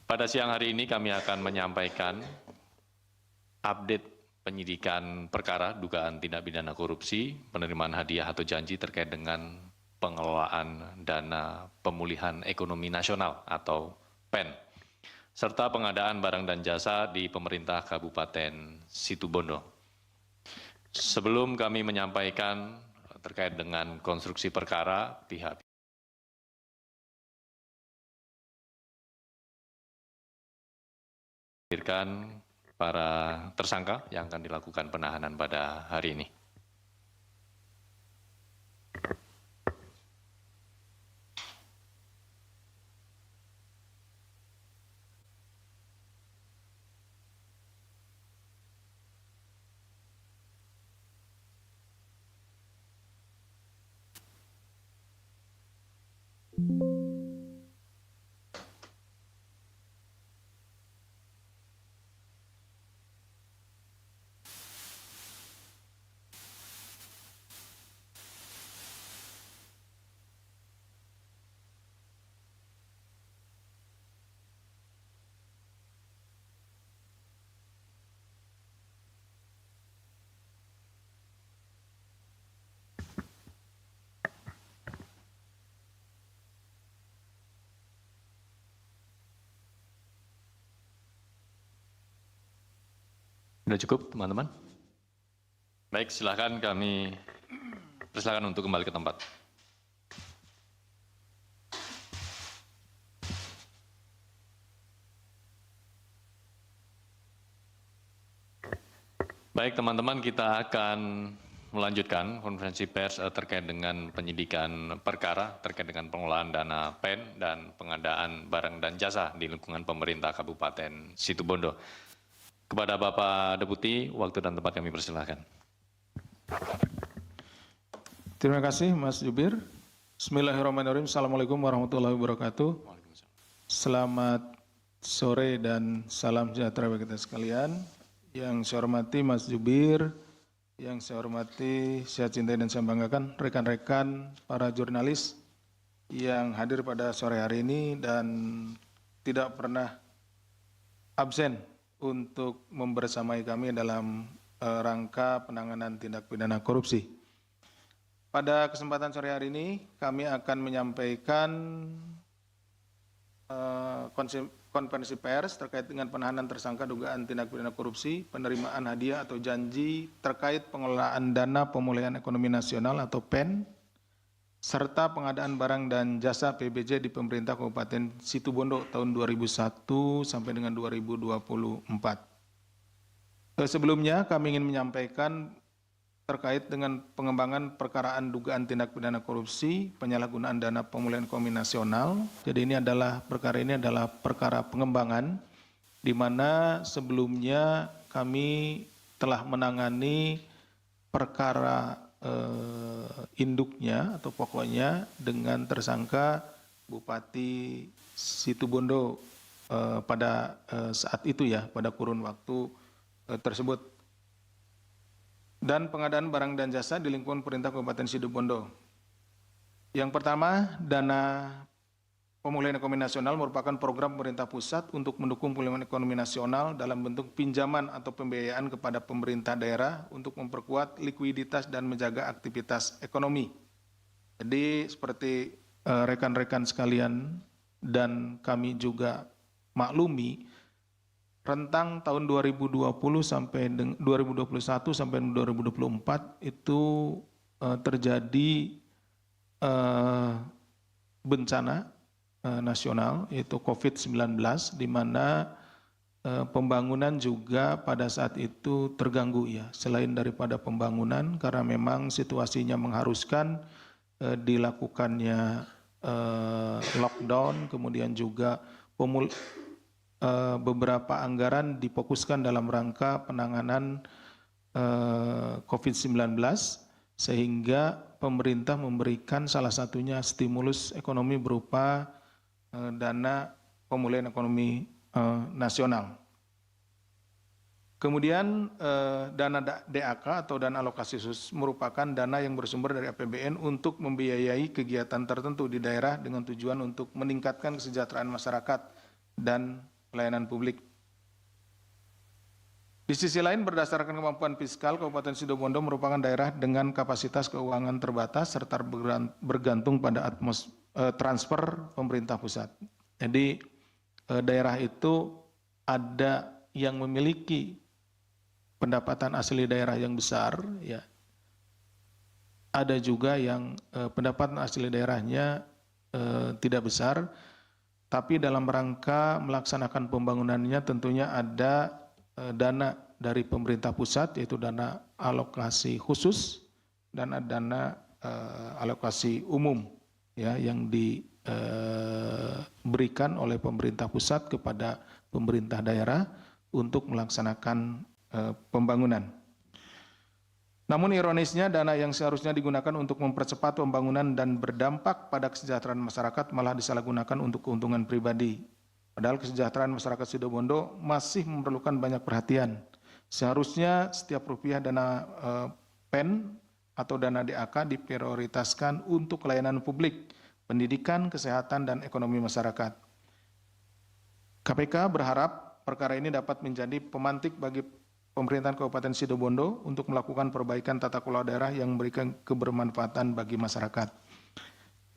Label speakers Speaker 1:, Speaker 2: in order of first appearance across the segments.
Speaker 1: Pada siang hari ini kami akan menyampaikan update penyidikan perkara dugaan tindak pidana korupsi, penerimaan hadiah atau janji terkait dengan pengelolaan dana pemulihan ekonomi nasional atau PEN, serta pengadaan barang dan jasa di pemerintah Kabupaten Situbondo. Sebelum kami menyampaikan terkait dengan konstruksi perkara, pihak hadirkan para tersangka yang akan dilakukan penahanan pada hari ini. Sudah cukup, teman-teman? Baik, silakan kami persilakan untuk kembali ke tempat. Baik, teman-teman, kita akan melanjutkan konferensi pers terkait dengan penyidikan perkara terkait dengan pengelolaan dana PEN dan pengadaan barang dan jasa di lingkungan pemerintah Kabupaten Situbondo. Kepada Bapak Deputi, waktu dan tempat kami persilahkan.
Speaker 2: Terima kasih Mas Jubir. Bismillahirrahmanirrahim. Assalamualaikum warahmatullahi wabarakatuh. Selamat sore dan salam sejahtera bagi kita sekalian. Yang saya hormati Mas Jubir, yang saya hormati, saya cintai dan saya banggakan rekan-rekan para jurnalis yang hadir pada sore hari ini dan tidak pernah absen untuk membersamai kami dalam rangka penanganan tindak pidana korupsi. Pada kesempatan sore hari ini kami akan menyampaikan konferensi pers terkait dengan penahanan tersangka dugaan tindak pidana korupsi, penerimaan hadiah atau janji terkait pengelolaan dana pemulihan ekonomi nasional atau PEN, serta pengadaan barang dan jasa PBJ di pemerintah Kabupaten Situbondo tahun 2001 sampai dengan 2024. Sebelumnya kami ingin menyampaikan terkait dengan pengembangan perkaraan dugaan tindak pidana korupsi, penyalahgunaan dana pemulihan ekonomi nasional. Jadi perkara ini adalah perkara pengembangan, di mana sebelumnya kami telah menangani perkara induknya atau pokoknya dengan tersangka Bupati Situbondo pada saat itu ya, pada kurun waktu tersebut. Dan pengadaan barang dan jasa di lingkungan pemerintah Kabupaten Situbondo. Yang pertama, dana pemulihan ekonomi nasional merupakan program pemerintah pusat untuk mendukung pemulihan ekonomi nasional dalam bentuk pinjaman atau pembiayaan kepada pemerintah daerah untuk memperkuat likuiditas dan menjaga aktivitas ekonomi. Jadi seperti rekan-rekan sekalian dan kami juga maklumi, rentang tahun 2020 sampai 2021 sampai 2024 itu terjadi bencana nasional yaitu COVID-19, di mana pembangunan juga pada saat itu terganggu ya. Selain daripada pembangunan, karena memang situasinya mengharuskan dilakukannya lockdown, kemudian juga beberapa anggaran difokuskan dalam rangka penanganan COVID-19, sehingga pemerintah memberikan salah satunya stimulus ekonomi berupa dana pemulihan ekonomi nasional. Kemudian dana DAK atau dana alokasi khusus merupakan dana yang bersumber dari APBN untuk membiayai kegiatan tertentu di daerah dengan tujuan untuk meningkatkan kesejahteraan masyarakat dan pelayanan publik. Di sisi lain, berdasarkan kemampuan fiskal, Kabupaten Situbondo merupakan daerah dengan kapasitas keuangan terbatas serta bergantung pada transfer pemerintah pusat. Jadi daerah itu ada yang memiliki pendapatan asli daerah yang besar, ya. Ada juga yang pendapatan asli daerahnya tidak besar, tapi dalam rangka melaksanakan pembangunannya tentunya ada dana dari pemerintah pusat, yaitu dana alokasi khusus dan dana alokasi umum, ya, yang diberikan oleh pemerintah pusat kepada pemerintah daerah untuk melaksanakan pembangunan. Namun ironisnya dana yang seharusnya digunakan untuk mempercepat pembangunan dan berdampak pada kesejahteraan masyarakat malah disalahgunakan untuk keuntungan pribadi. Padahal kesejahteraan masyarakat Situbondo masih memerlukan banyak perhatian. Seharusnya setiap rupiah dana PEN atau dana DAK diprioritaskan untuk layanan publik, pendidikan, kesehatan, dan ekonomi masyarakat. KPK berharap perkara ini dapat menjadi pemantik bagi pemerintahan Kabupaten Situbondo untuk melakukan perbaikan tata kelola daerah yang memberikan kebermanfaatan bagi masyarakat.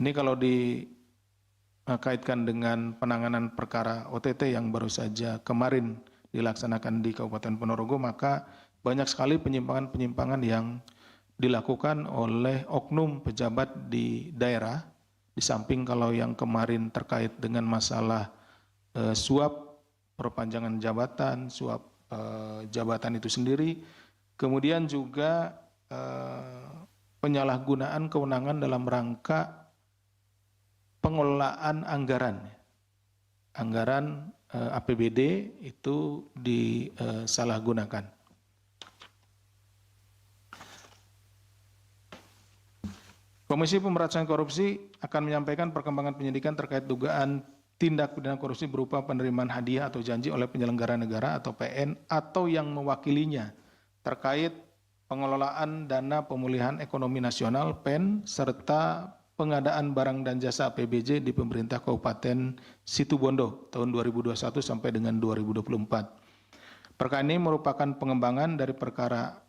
Speaker 2: Ini kalau dikaitkan dengan penanganan perkara OTT yang baru saja kemarin dilaksanakan di Kabupaten Ponorogo, maka banyak sekali penyimpangan-penyimpangan yang dilakukan oleh oknum pejabat di daerah. Di samping kalau yang kemarin terkait dengan masalah suap perpanjangan jabatan, suap jabatan itu sendiri, kemudian juga penyalahgunaan kewenangan dalam rangka pengelolaan anggaran APBD itu disalahgunakan. Komisi Pemberantasan Korupsi akan menyampaikan perkembangan penyidikan terkait dugaan tindak pidana korupsi berupa penerimaan hadiah atau janji oleh penyelenggara negara atau PN atau yang mewakilinya terkait pengelolaan dana pemulihan ekonomi nasional PEN serta pengadaan barang dan jasa APBJ di pemerintah Kabupaten Situbondo tahun 2021 sampai dengan 2024. Perkara ini merupakan pengembangan dari perkara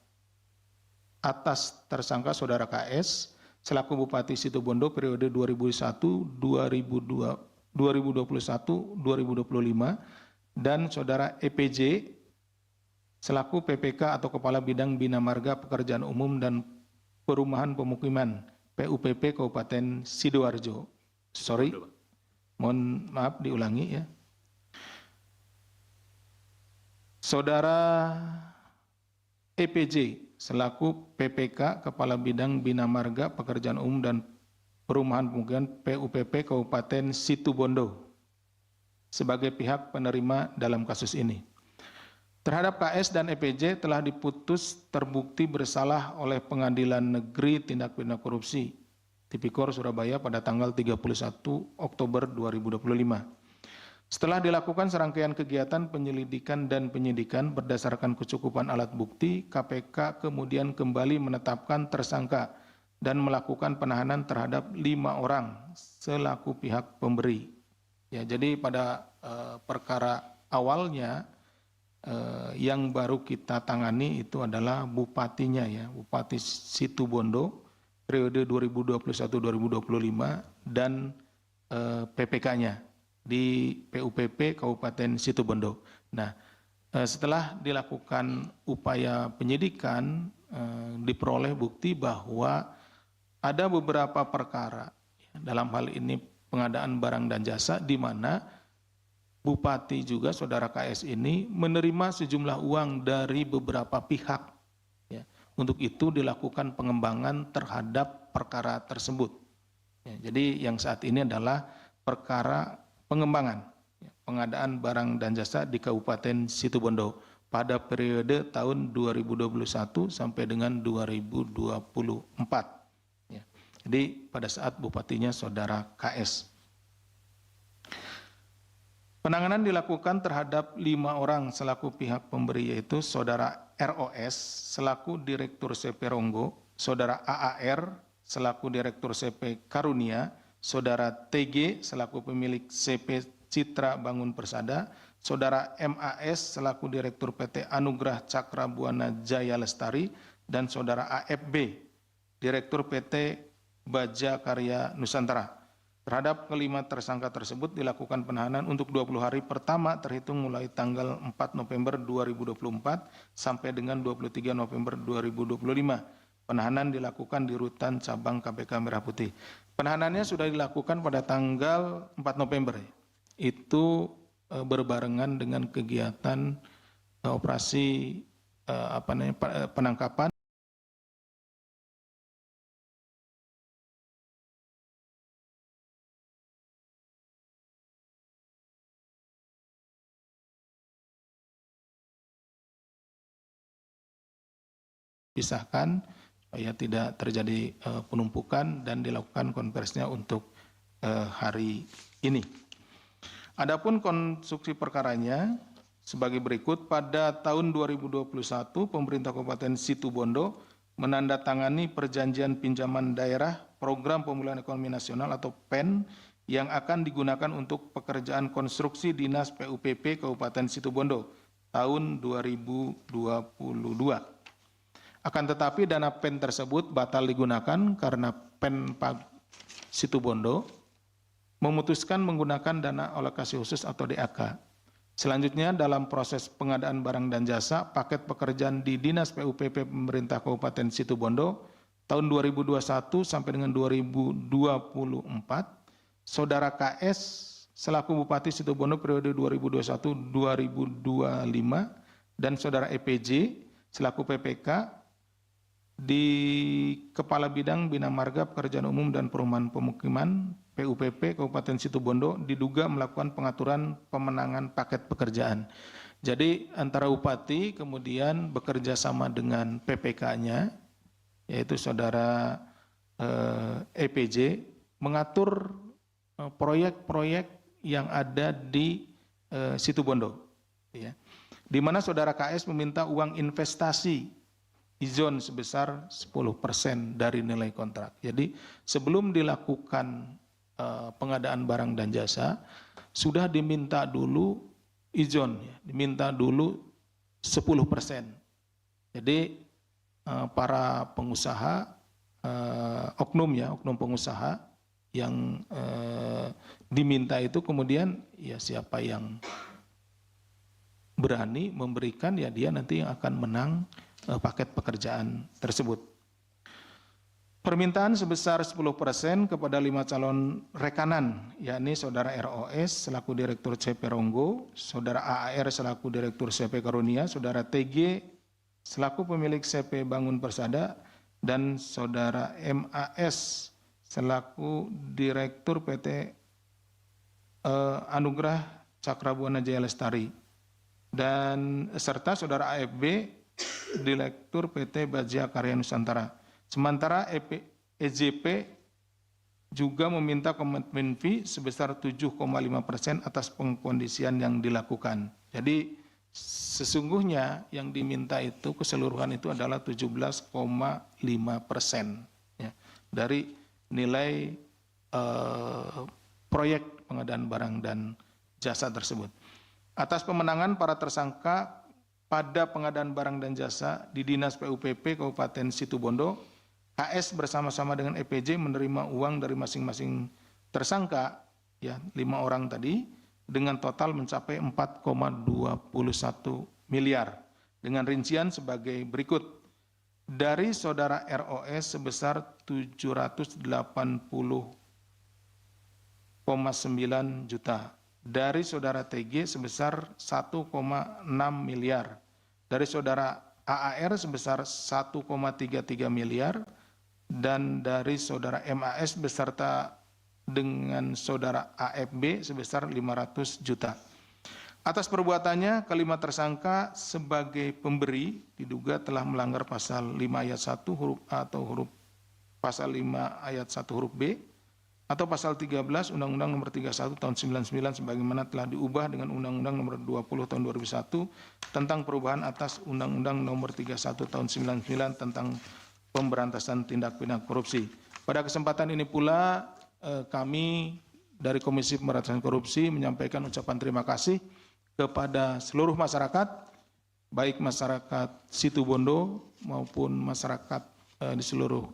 Speaker 2: atas tersangka Saudara KS selaku Bupati Situbondo periode 2021-2025 dan Saudara EPJ selaku PPK atau Kepala Bidang Bina Marga Pekerjaan Umum dan Perumahan Pemukiman PUPP Kabupaten Sidoarjo. Mohon maaf diulangi ya. Saudara EPJ selaku PPK Kepala Bidang Bina Marga Pekerjaan Umum dan Perumahan Pemukiman PUPP Kabupaten Situbondo sebagai pihak penerima dalam kasus ini. Terhadap KS dan EPJ telah diputus terbukti bersalah oleh Pengadilan Negeri Tindak Pidana Korupsi Tipikor Surabaya pada tanggal 31 Oktober 2025. Setelah dilakukan serangkaian kegiatan penyelidikan dan penyidikan berdasarkan kecukupan alat bukti, KPK kemudian kembali menetapkan tersangka dan melakukan penahanan terhadap 5 orang selaku pihak pemberi. Ya, jadi pada perkara awalnya yang baru kita tangani itu adalah bupatinya ya, Bupati Situbondo periode 2021-2025 dan PPK-nya di PUPP Kabupaten Situbondo. Nah, setelah dilakukan upaya penyidikan diperoleh bukti bahwa ada beberapa perkara dalam hal ini pengadaan barang dan jasa di mana Bupati juga Saudara KS ini menerima sejumlah uang dari beberapa pihak. Ya. Untuk itu dilakukan pengembangan terhadap perkara tersebut. Ya, jadi yang saat ini adalah perkara pengembangan ya, pengadaan barang dan jasa di Kabupaten Situbondo pada periode tahun 2021 sampai dengan 2024. Ya. Jadi pada saat bupatinya Saudara KS. Penanganan dilakukan terhadap 5 orang selaku pihak pemberi yaitu Saudara ROS selaku Direktur CP Ronggo, Saudara AAR selaku Direktur CP Karunia, Saudara TG selaku pemilik CP Citra Bangun Persada, Saudara MAS selaku Direktur PT Anugrah Cakra Buana Jaya Lestari, dan Saudara AFB, Direktur PT Baja Karya Nusantara. Terhadap kelima tersangka tersebut dilakukan penahanan untuk 20 hari pertama terhitung mulai tanggal 4 November 2024 sampai dengan 23 November 2025. Penahanan dilakukan di Rutan Cabang KPK Merah Putih. Penahanannya sudah dilakukan pada tanggal 4 November. Itu berbarengan dengan kegiatan operasi penangkapan pisahkan supaya tidak terjadi penumpukan dan dilakukan konversinya untuk hari ini. Adapun konstruksi perkaranya sebagai berikut. Pada tahun 2021 pemerintah Kabupaten Situbondo menandatangani perjanjian pinjaman daerah Program Pemulihan Ekonomi Nasional atau PEN yang akan digunakan untuk pekerjaan konstruksi Dinas PUPP Kabupaten Situbondo tahun 2022. Akan tetapi dana PEN tersebut batal digunakan karena Pemkab Situbondo memutuskan menggunakan dana alokasi khusus atau DAK. Selanjutnya dalam proses pengadaan barang dan jasa paket pekerjaan di Dinas PUPP Pemerintah Kabupaten Situbondo tahun 2021 sampai dengan 2024, Saudara KS selaku Bupati Situbondo periode 2021-2025 dan Saudara EPJ selaku PPK di Kepala Bidang Bina Marga Pekerjaan Umum dan Perumahan Pemukiman PUPP Kabupaten Situbondo diduga melakukan pengaturan pemenangan paket pekerjaan. Jadi antara Bupati kemudian bekerja sama dengan PPK-nya, yaitu Saudara EPJ, mengatur proyek-proyek yang ada di Situbondo. Ya. Di mana Saudara KS meminta uang investasi izon sebesar 10% dari nilai kontrak. Jadi sebelum dilakukan pengadaan barang dan jasa, sudah diminta dulu izon, ya, diminta dulu 10%. Jadi para pengusaha, oknum pengusaha yang diminta itu kemudian ya siapa yang berani memberikan ya dia nanti yang akan menang paket pekerjaan tersebut. Permintaan sebesar 10% kepada 5 calon rekanan, yakni Saudara ROS selaku Direktur CP Ronggo, Saudara AAR selaku Direktur CP Karunia, Saudara TG selaku pemilik CP Bangun Persada, dan Saudara MAS selaku Direktur PT Anugrah Cakra Buana Jaya Lestari, dan serta Saudara AFB Direktur PT Baja Karya Nusantara. Sementara EJP juga meminta komitmen fee sebesar 7,5% atas pengkondisian yang dilakukan. Jadi sesungguhnya yang diminta itu keseluruhan itu adalah 17,5% ya, dari nilai proyek pengadaan barang dan jasa tersebut. Atas pemenangan para tersangka pada pengadaan barang dan jasa di Dinas PUPP Kabupaten Situbondo, KS bersama-sama dengan EPJ menerima uang dari masing-masing tersangka, ya 5 orang tadi, dengan total mencapai 4,21 miliar. Dengan rincian sebagai berikut. Dari Saudara ROS sebesar 780,9 juta. Dari Saudara TG sebesar 1,6 miliar. Dari Saudara AAR sebesar 1,33 miliar. Dan dari Saudara MAS beserta dengan Saudara AFB sebesar 500 juta. Atas perbuatannya, kelima tersangka sebagai pemberi diduga telah melanggar pasal 5 ayat 1 huruf A atau huruf pasal 5 ayat 1 huruf B atau pasal 13 Undang-Undang Nomor 31 Tahun 99 sebagaimana telah diubah dengan Undang-Undang Nomor 20 Tahun 2001 tentang perubahan atas Undang-Undang Nomor 31 Tahun 99 tentang pemberantasan tindak pidana korupsi. Pada kesempatan ini pula kami dari Komisi Pemberantasan Korupsi menyampaikan ucapan terima kasih kepada seluruh masyarakat, baik masyarakat Situbondo maupun masyarakat di seluruh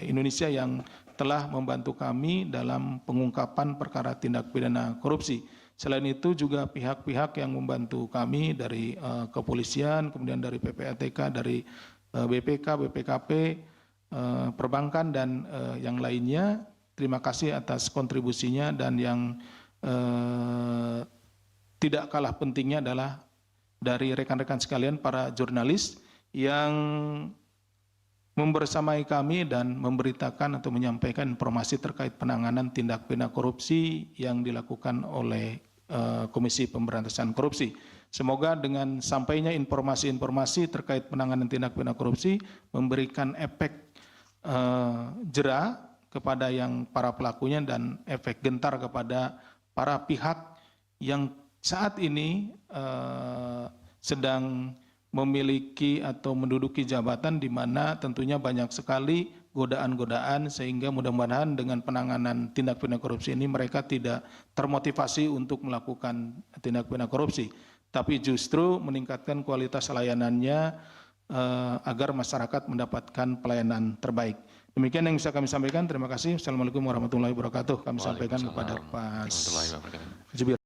Speaker 2: Indonesia yang telah membantu kami dalam pengungkapan perkara tindak pidana korupsi. Selain itu juga pihak-pihak yang membantu kami dari kepolisian, kemudian dari PPATK, dari BPK, BPKP, perbankan dan yang lainnya. Terima kasih atas kontribusinya, dan yang tidak kalah pentingnya adalah dari rekan-rekan sekalian para jurnalis yang membersamai kami dan memberitakan atau menyampaikan informasi terkait penanganan tindak pidana korupsi yang dilakukan oleh Komisi Pemberantasan Korupsi. Semoga dengan sampainya informasi-informasi terkait penanganan tindak pidana korupsi memberikan efek jera kepada yang para pelakunya dan efek gentar kepada para pihak yang saat ini sedang memiliki atau menduduki jabatan di mana tentunya banyak sekali godaan-godaan, sehingga mudah-mudahan dengan penanganan tindak pidana korupsi ini mereka tidak termotivasi untuk melakukan tindak pidana korupsi, tapi justru meningkatkan kualitas layanannya agar masyarakat mendapatkan pelayanan terbaik. Demikian yang bisa kami sampaikan. Terima kasih. Assalamualaikum warahmatullahi wabarakatuh. Kami sampaikan kepada Pak Jubir.